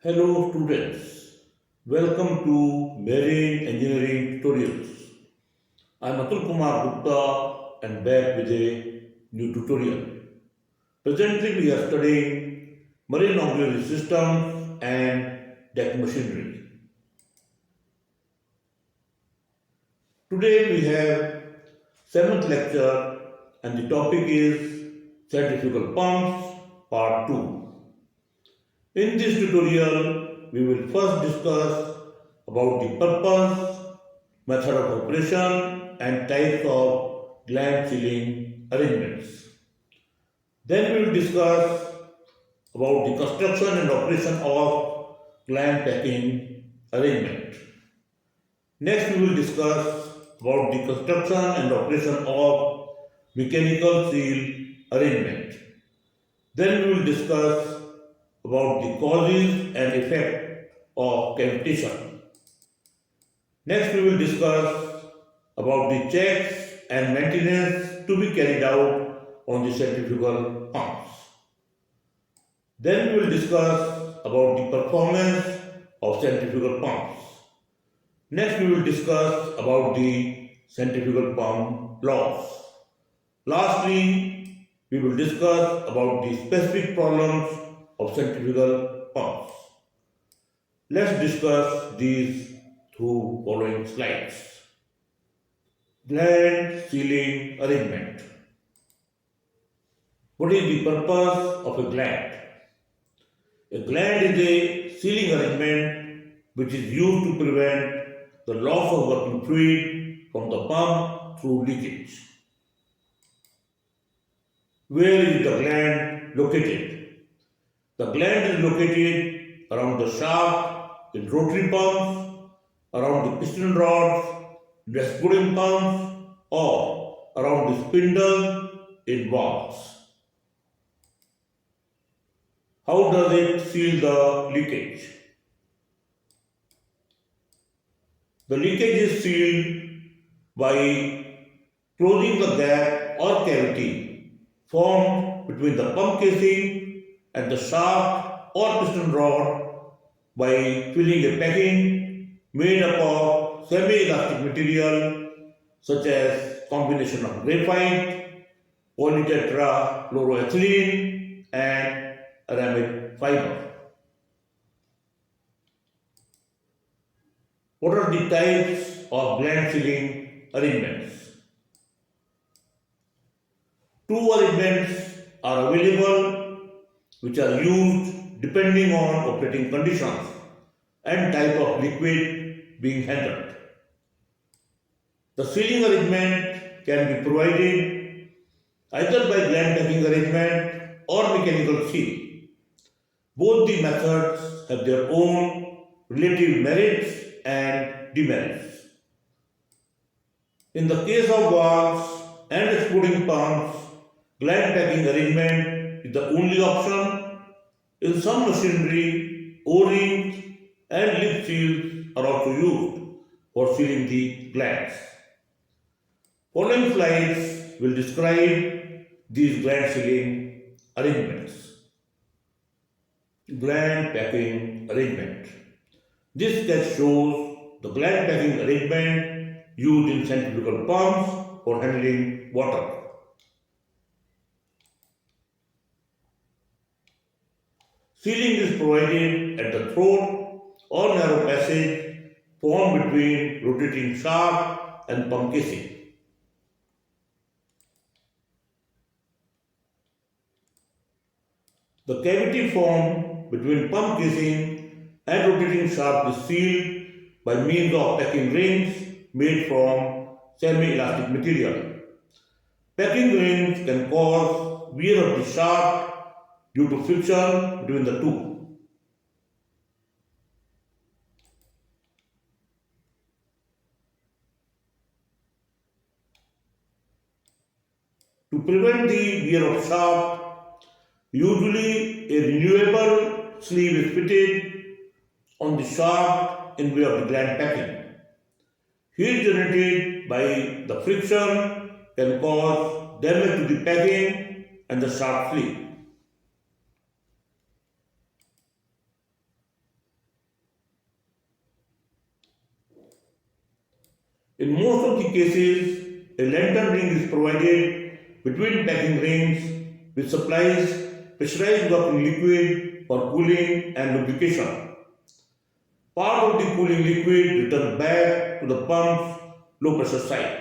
Hello students, welcome to Marine Engineering Tutorials. I am Atul Kumar Gupta and back with a new tutorial. Presently we are studying marine auxiliary systems and deck machinery. Today we have 7th lecture and the topic is centrifugal pumps part 2. In this tutorial, we will first discuss about the purpose, method of operation and types of gland sealing arrangements. Then we will discuss about the construction and operation of gland packing arrangement. Next we will discuss about the construction and operation of mechanical seal arrangement. Then we will discuss about the causes and effect of cavitation. Next we will discuss about the checks and maintenance to be carried out on the centrifugal pumps. Then we will discuss about the performance of centrifugal pumps. Next we will discuss about the centrifugal pump laws. Lastly, we will discuss about the specific problems of centrifugal pumps. Let's discuss these through following slides. Gland sealing arrangement. What is the purpose of a gland? A gland is a sealing arrangement which is used to prevent the loss of working fluid from the pump through leakage. Where is the gland located? The gland is located around the shaft in rotary pumps, around the piston rods in exploding pumps, or around the spindle in valves. How does it seal the leakage? The leakage is sealed by closing the gap or cavity formed between the pump casing and the shaft or piston rod by filling a packing made up of semi-elastic material such as combination of graphite, polytetrafluoroethylene and aramid fiber. What are the types of gland sealing arrangements? Two arrangements are available which are used depending on operating conditions and type of liquid being handled. The sealing arrangement can be provided either by gland packing arrangement or mechanical seal. Both the methods have their own relative merits and demerits. In the case of valves and exploding pumps, gland packing arrangement is the only option. In some machinery, O-rings and lip seals are also used for sealing the glands. Following slides will describe these gland sealing arrangements. Gland packing arrangement. This sketch shows the gland packing arrangement used in centrifugal pumps for handling water. Sealing is provided at the throat or narrow passage formed between rotating shaft and pump casing. The cavity formed between pump casing and rotating shaft is sealed by means of packing rings made from semi-elastic material. Packing rings can cause wear of the shaft due to friction between the two. To prevent the wear of shaft, usually a renewable sleeve is fitted on the shaft in way of the gland packing. Heat generated by the friction can cause damage to the packing and the shaft sleeve. In most of the cases, a lantern ring is provided between packing rings which supplies pressurized working liquid for cooling and lubrication. Part of the cooling liquid returns back to the pump's low pressure site.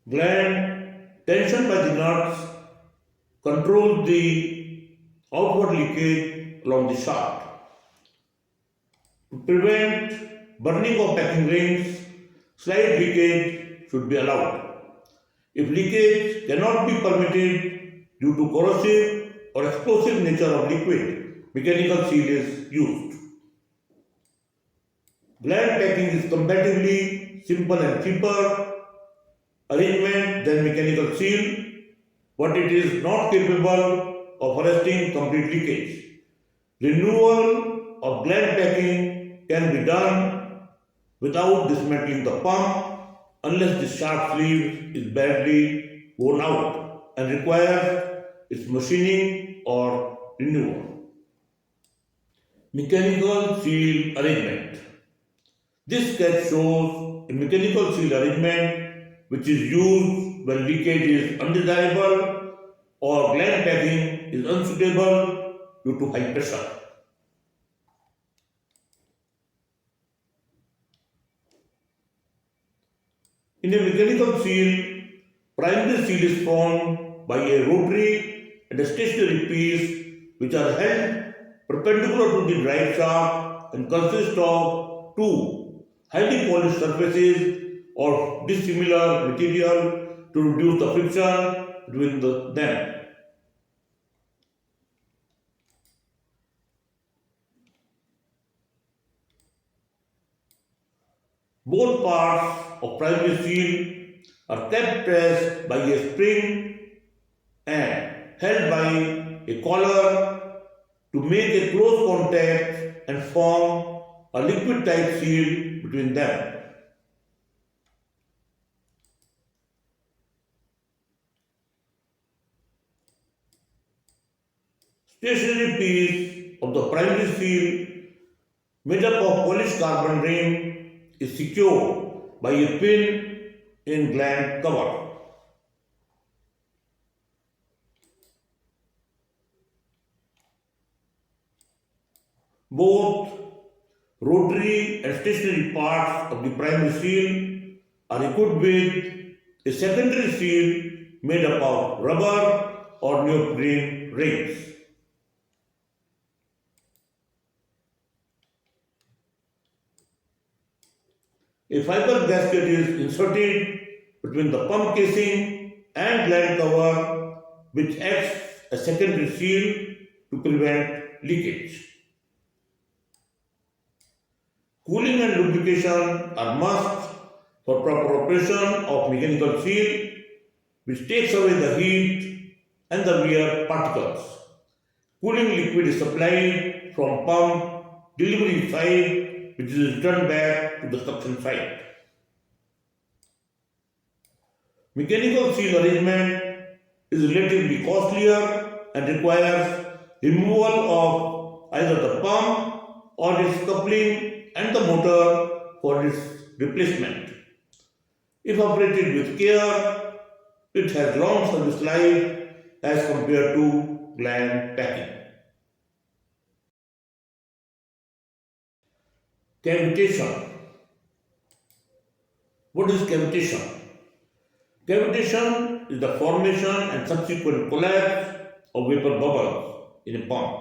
Gland tension by the nuts controls the outward leakage along the shaft. To prevent burning of packing rings, slight leakage should be allowed. If leakage cannot be permitted due to corrosive or explosive nature of liquid, mechanical seal is used. Gland packing is comparatively simple and cheaper arrangement than mechanical seal, but it is not capable of arresting complete leakage. Renewal of gland packing can be done without dismantling the pump unless the shaft sleeve is badly worn out and requires its machining or renewal. Mechanical seal arrangement. This sketch shows a mechanical seal arrangement which is used when leakage is undesirable or gland packing is unsuitable due to high pressure. In a mechanical seal, primary seal is formed by a rotary and a stationary piece which are held perpendicular to the drive shaft and consist of two highly polished surfaces of dissimilar material to reduce the friction between them. Both parts of primary seal are kept pressed by a spring and held by a collar to make a close contact and form a liquid type seal between them. Stationary piece of the primary seal made up of polished carbon ring is secured by a pin in gland cover. Both rotary and stationary parts of the primary seal are equipped with a secondary seal made up of rubber or neoprene rings. A fiber gasket is inserted between the pump casing and gland cover, which acts as secondary seal to prevent leakage. Cooling and lubrication are must for proper operation of mechanical seal, which takes away the heat and the wear particles. Cooling liquid is supplied from pump delivery side, which is returned back to the suction side. Mechanical seal arrangement is relatively costlier and requires removal of either the pump or its coupling and the motor for its replacement. If operated with care, it has long service life as compared to gland packing. Cavitation. What is cavitation? Cavitation is the formation and subsequent collapse of vapor bubbles in a pump.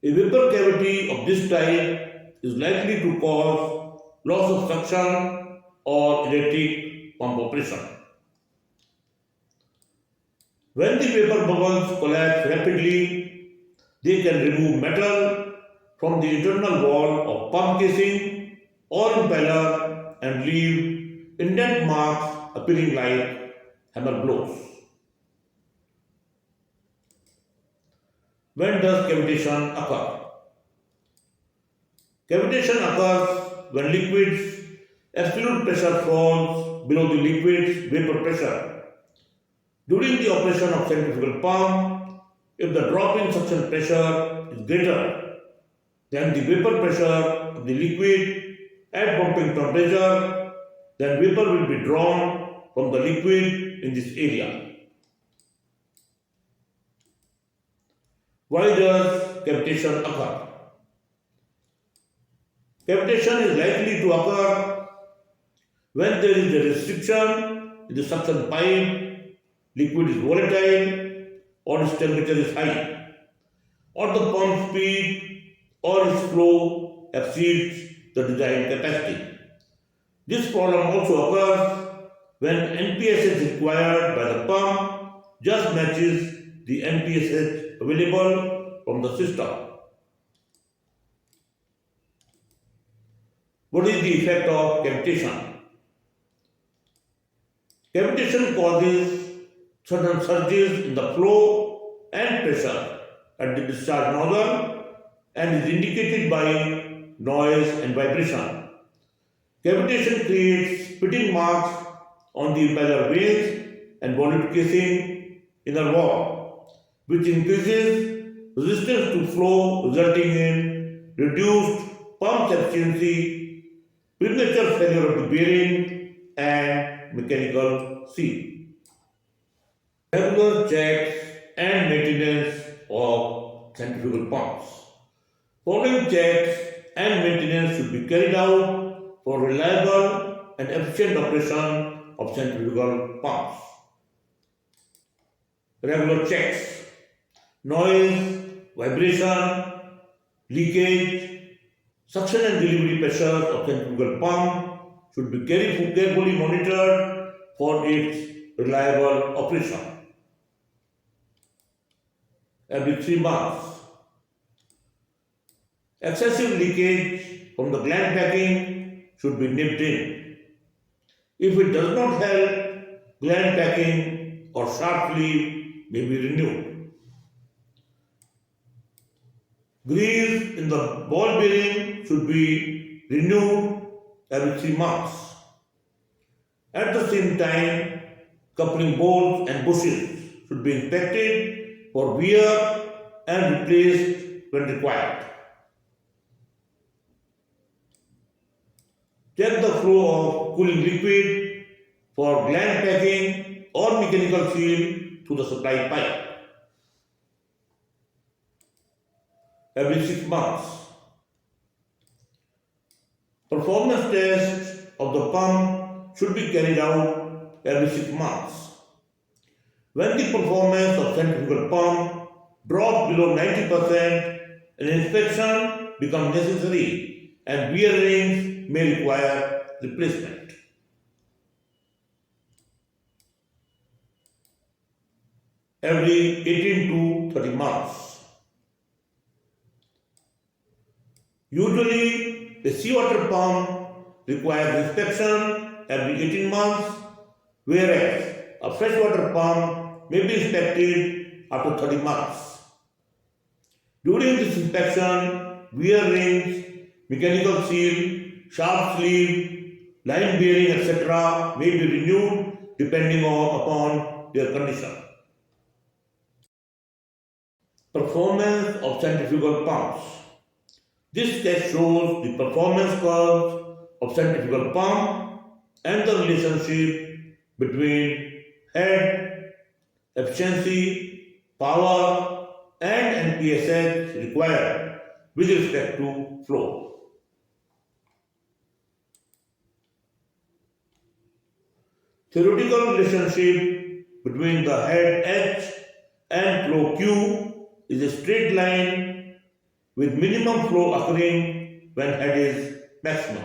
A vapor cavity of this type is likely to cause loss of suction or erratic pump operation. When the vapor bubbles collapse rapidly, they can remove metal from the internal wall of pump casing or impeller and leave indent marks appearing like hammer blows. When does cavitation occur? Cavitation occurs when liquid's absolute pressure falls below the liquid's vapor pressure. During the operation of centrifugal pump, if the drop in suction pressure is greater then the vapor pressure of the liquid at pumping temperature, then vapor will be drawn from the liquid in this area. Why does cavitation occur? Cavitation is likely to occur when there is a restriction in the suction pipe, liquid is volatile, or its temperature is high, or the pump speed or its flow exceeds the design capacity. This problem also occurs when NPSH required by the pump just matches the NPSH available from the system. What is the effect of cavitation? Cavitation causes sudden surges in the flow and pressure at the discharge nozzle and is indicated by noise and vibration. Cavitation creates pitting marks on the impeller vanes and volute casing inner wall, which increases resistance to flow, resulting in reduced pump efficiency, premature failure of the bearing, and mechanical seal. Regular checks and maintenance of centrifugal pumps. Following checks and maintenance should be carried out for reliable and efficient operation of centrifugal pumps. Regular checks: noise, vibration, leakage, suction and delivery pressure of centrifugal pump should be carefully monitored for its reliable operation. Every 3 months. Excessive leakage from the gland packing should be nipped in. If it does not help, gland packing or sharp sleeve may be renewed. Grease in the ball bearing should be renewed every 3 months. At the same time, coupling bolts and bushings should be inspected for wear and replaced when required. Check the flow of cooling liquid for gland packing or mechanical seal through the supply pipe. Every 6 months. Performance tests of the pump should be carried out every 6 months. When the performance of centrifugal pump drops below 90%, an inspection becomes necessary and wear rings may require replacement. Every 18 to 30 months. Usually, the seawater pump requires inspection every 18 months, whereas a freshwater pump may be inspected after 30 months. During this inspection, wear rings, mechanical seal, sharp sleeve, line bearing, etc. may be renewed depending upon their condition. Performance of centrifugal pumps. This test shows the performance curves of centrifugal pump and the relationship between head, efficiency, power, and NPSH required with respect to flow. Theoretical relationship between the head H and flow Q is a straight line with minimum flow occurring when head is maximum.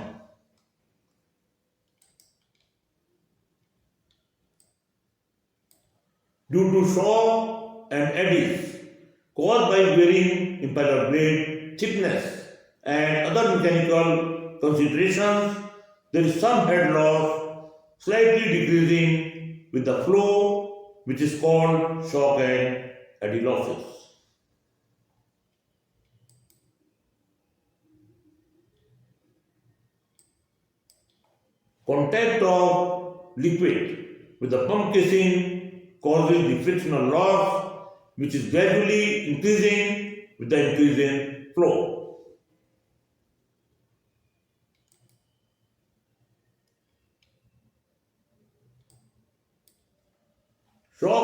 Due to shock and eddies caused by varying impeller blade thickness and other mechanical considerations, there is some head loss slightly decreasing with the flow, which is called shock and eddy losses. Contact of liquid with the pump casing causes the frictional loss, which is gradually increasing with the increase in flow.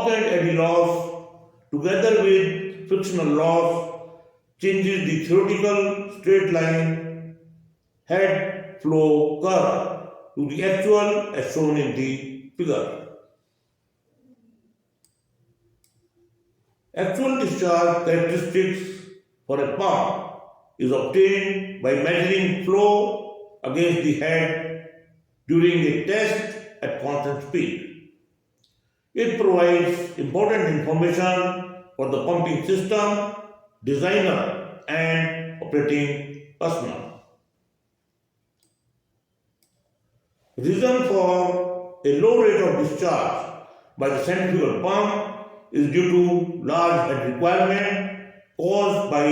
shock and eddy loss together with frictional loss changes the theoretical straight line head flow curve to the actual as shown in the figure. Actual discharge characteristics for a pump is obtained by measuring flow against the head during a test at constant speed. It provides important information for the pumping system, designer, and operating personnel. Reason for a low rate of discharge by the centrifugal pump is due to large head requirement caused by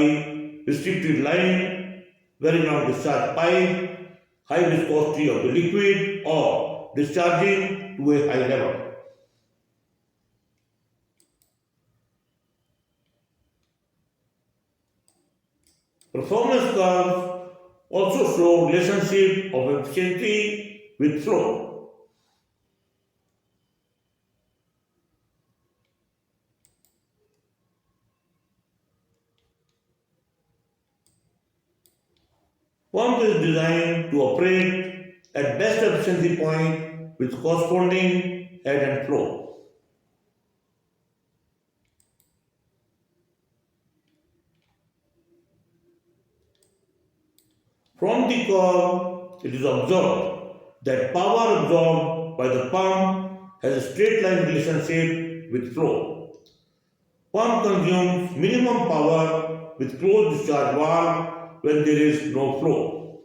restricted line, very long discharge pipe, high viscosity of the liquid, or discharging to a high level. Performance curves also show relationship of efficiency with flow. Pump is designed to operate at best efficiency point with corresponding head and flow. From the curve, it is observed that power absorbed by the pump has a straight line relationship with flow. Pump consumes minimum power with closed discharge valve when there is no flow.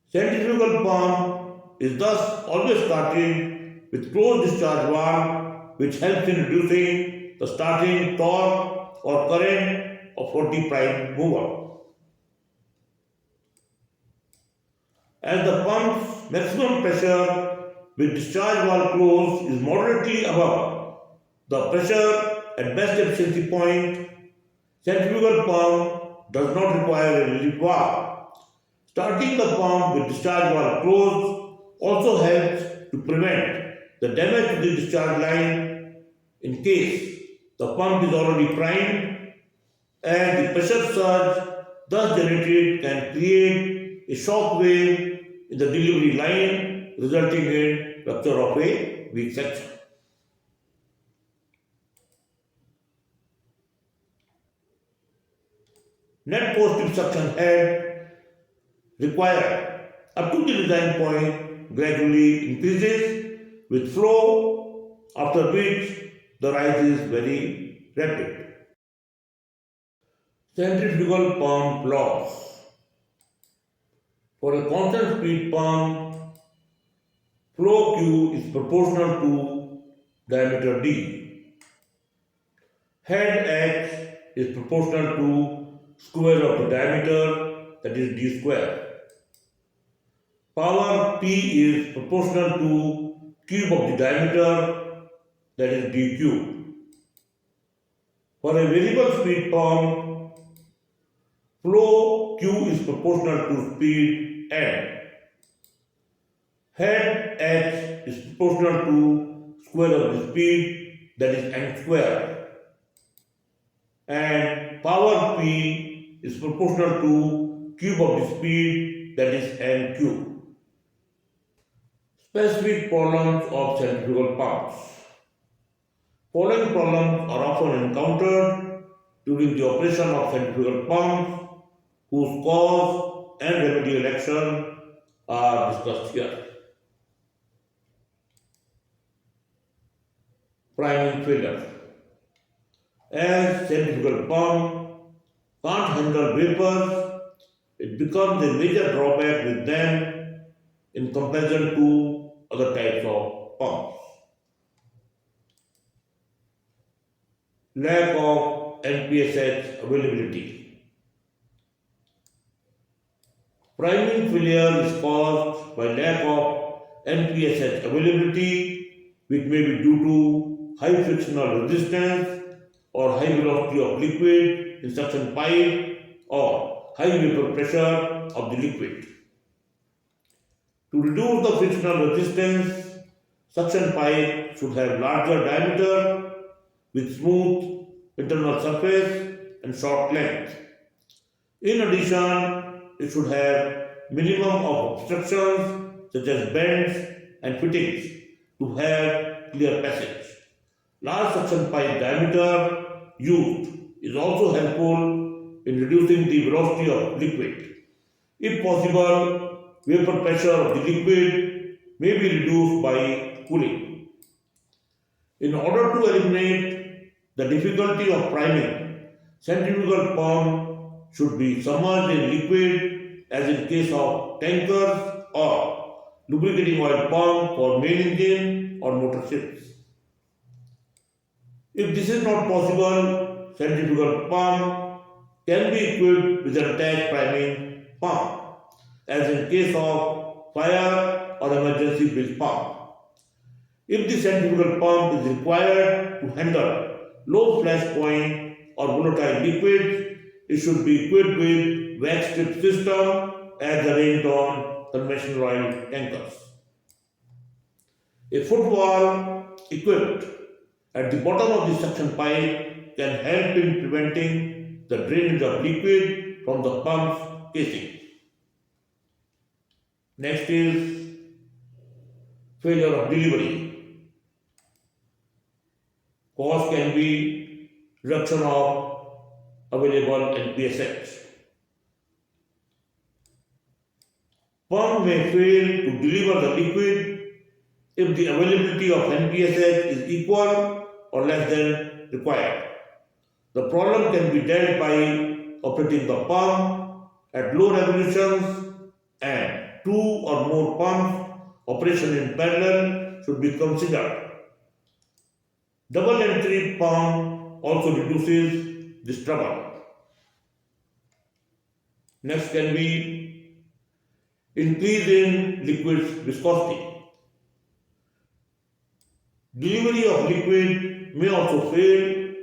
Centrifugal pump is thus always started with closed discharge valve, which helps in reducing the starting torque or current of 40 prime mover. As the pump's maximum pressure with discharge valve closed is moderately above the pressure at best efficiency point, centrifugal pump does not require a relief valve. Starting the pump with discharge valve closed also helps to prevent the damage to the discharge line in case the pump is already primed, and the pressure surge thus generated can create a shock wave in the delivery line, resulting in rupture of a weak section. Net positive suction head required up to the design point gradually increases with flow, after which the rise is very rapid. Centrifugal pump loss. For a constant speed pump, flow Q is proportional to diameter D. Head H is proportional to square of the diameter, that is D square. Power P is proportional to cube of the diameter, that is D cube. For a variable speed pump, flow Q is proportional to speed N. Head H is proportional to square of the speed, that is N square. And power P is proportional to cube of the speed, that is N cube. Specific problems of centrifugal pumps. Following problems are often encountered during the operation of centrifugal pumps, whose cause and remedial action are discussed here. Priming failure. As centrifugal pump can't handle vapors, it becomes a major drawback with them in comparison to other types of pumps. Lack of NPSH availability. Priming failure is caused by lack of NPSH availability, which may be due to high frictional resistance or high velocity of liquid in suction pipe or high vapor pressure of the liquid. To reduce the frictional resistance, Suction pipe should have larger diameter with smooth internal surface and short length. In addition, it should have minimum of obstructions such as bends and fittings to have clear passage. Large suction pipe diameter used is also helpful in reducing the velocity of liquid. If possible, vapor pressure of the liquid may be reduced by cooling. In order to eliminate the difficulty of priming, centrifugal pump should be submerged in liquid as in case of tankers or lubricating oil pump for main engine or motor ships. If this is not possible, centrifugal pump can be equipped with an attached priming pump as in case of fire or emergency bridge pump. If the centrifugal pump is required to handle low flash point or volatile liquids, it should be equipped with wax strip system as arranged on conventional oil tankers. A footwall equipped at the bottom of the suction pipe can help in preventing the drainage of liquid from the pump's casing. Next is failure of delivery. Cause can be reduction of available NPSH. Pump may fail to deliver the liquid if the availability of NPSH is equal or less than required. The problem can be dealt by operating the pump at low revolutions, and two or more pumps operation in parallel should be considered. Double entry pump also reduces this trouble. Next can be increase in liquid viscosity. Delivery of liquid may also fail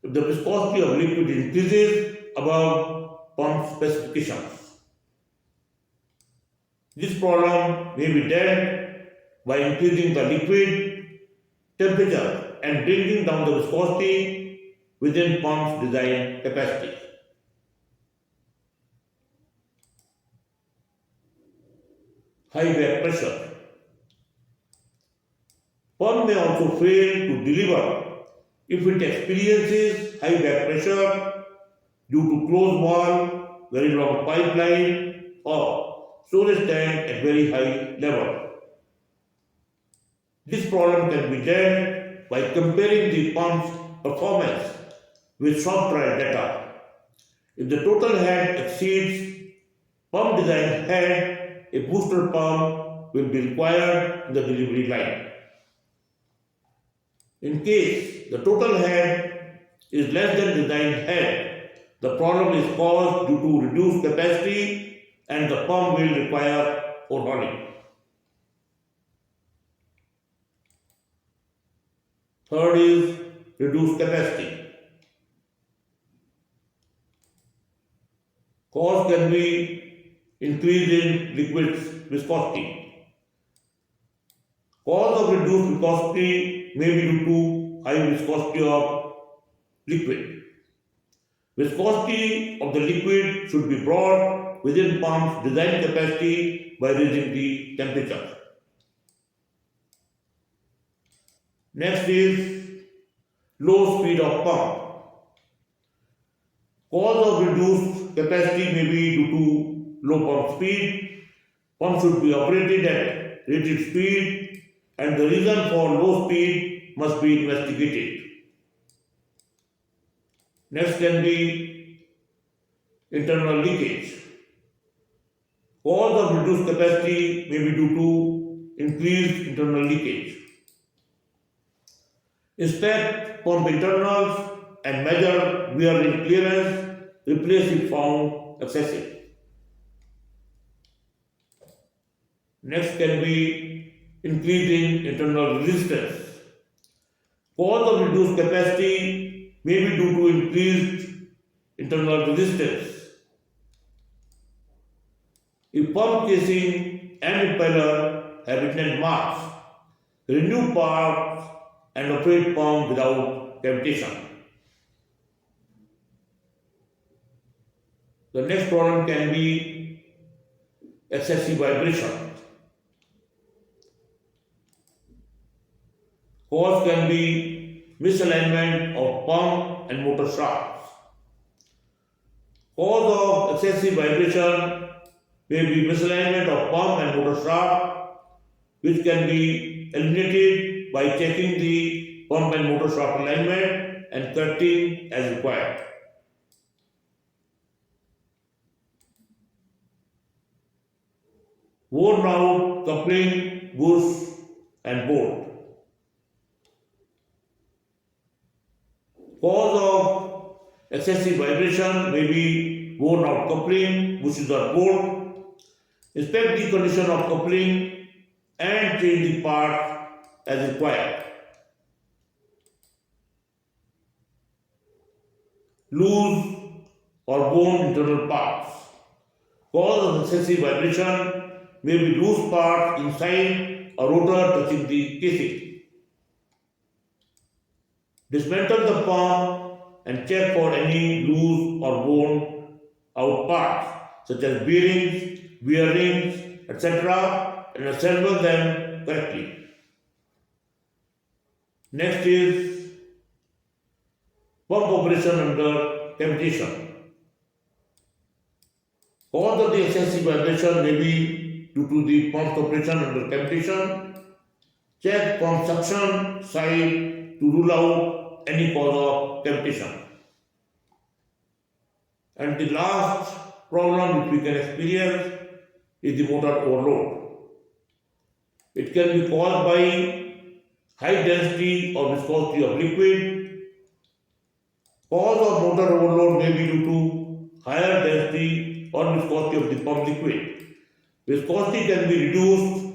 if the viscosity of liquid increases above pump specifications. This problem may be dealt by increasing the liquid temperature and bringing down the viscosity within pump's design capacity. High back pressure. Pump may also fail to deliver if it experiences high back pressure due to closed wall, very long pipeline, or storage tank at very high level. This problem can be dealt by comparing the pump's performance with shop trial data. If the total head exceeds pump design head, a booster pump will be required in the delivery line. In case the total head is less than design head, the problem is caused due to reduced capacity and the pump will require overhauling. Third is reduced capacity. Cause can be increase in liquid viscosity. Cause of reduced viscosity may be due to high viscosity of liquid. Viscosity of the liquid should be brought within pump's design capacity by raising the temperature. Next is low speed of pump. Cause of reduced capacity may be due to low pump speed. Pump should be operated at rated speed, and the reason for low speed must be investigated. Next can be internal leakage. Cause of reduced capacity may be due to increased internal leakage. Inspect pump internals and measure wear and clearance, replace if found excessive. Next can be increasing internal resistance. Cause of reduced capacity may be due to increased internal resistance. If pump casing and impeller have indent marks, Renew parts and operate pump without cavitation. The next problem can be excessive vibration. Cause can be misalignment of pump and motor shafts. Cause of excessive vibration may be misalignment of pump and motor shaft, which can be eliminated by checking the pump and motor shaft alignment and correcting as required. Worn out coupling, bush and bolt. Cause of excessive vibration may be worn out coupling, bushes or bolt. Inspect the condition of coupling and change the parts as required. Loose or worn internal parts. Cause of excessive vibration may be loose parts inside a rotor touching the casing. Dismantle the pump and check for any loose or worn out parts such as bearings, wear rings, etc. and assemble them correctly. Next is pump operation under cavitation. Cause of the excessive vibration may be due to the pump operation under cavitation. Check pump suction side to rule out any cause of cavitation. And the last problem which we can experience is the motor overload. It can be caused by high density or viscosity of liquid. Cause of motor overload may be due to higher density or viscosity of the pump liquid. Viscosity can be reduced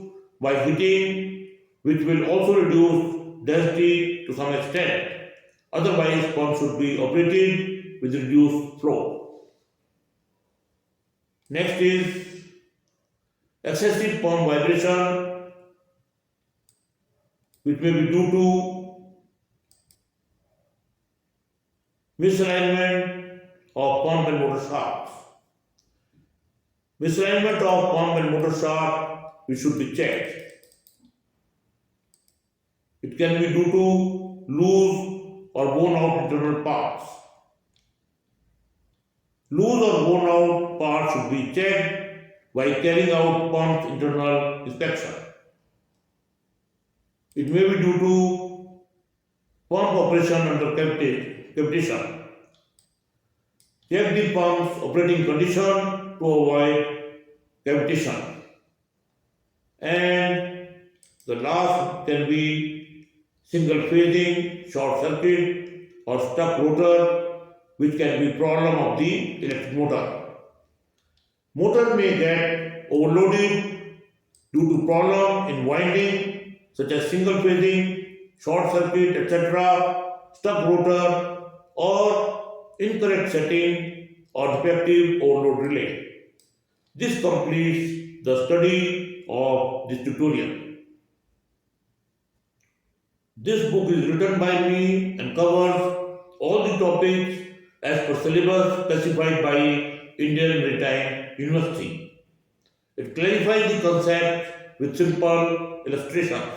by heating, which will also reduce density to some extent. Otherwise, pump should be operated with reduced flow. Next is excessive pump vibration, which may be due to misalignment of pump and motor shafts. Misalignment of pump and motor shaft, which should be checked. It can be due to loose or worn out internal parts. Loose or worn out parts should be checked by carrying out pump's internal inspection. It may be due to pump operation under cavitation. Check the pump's operating condition to avoid cavitation. And the last can be single phasing, short circuit or stuck rotor, which can be problem of the electric motor. Motor may get overloaded due to problem in winding such as single phasing, short circuit, etc., stuck rotor or incorrect setting or defective overload relay. This completes the study of this tutorial. This book is written by me and covers all the topics as per syllabus specified by Indian Maritime University. It clarifies the concept with simple illustrations.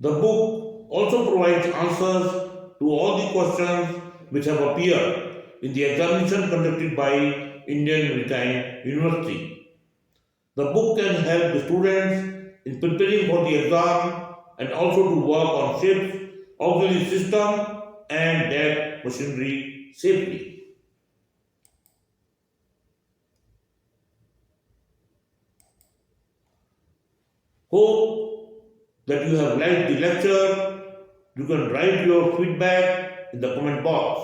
The book also provides answers to all the questions which have appeared in the examination conducted by Indian Maritime University. The book can help the students in preparing for the exam and also to work on ships, auxiliary system and deck machinery safely. Hope that you have liked the lecture. You can write your feedback in the comment box.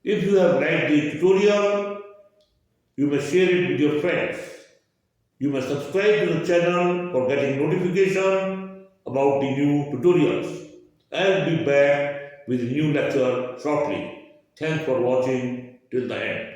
If you have liked the tutorial, you may share it with your friends. You must subscribe to the channel for getting notification about the new tutorials. I'll be back with a new lecture shortly. Thanks for watching till the end.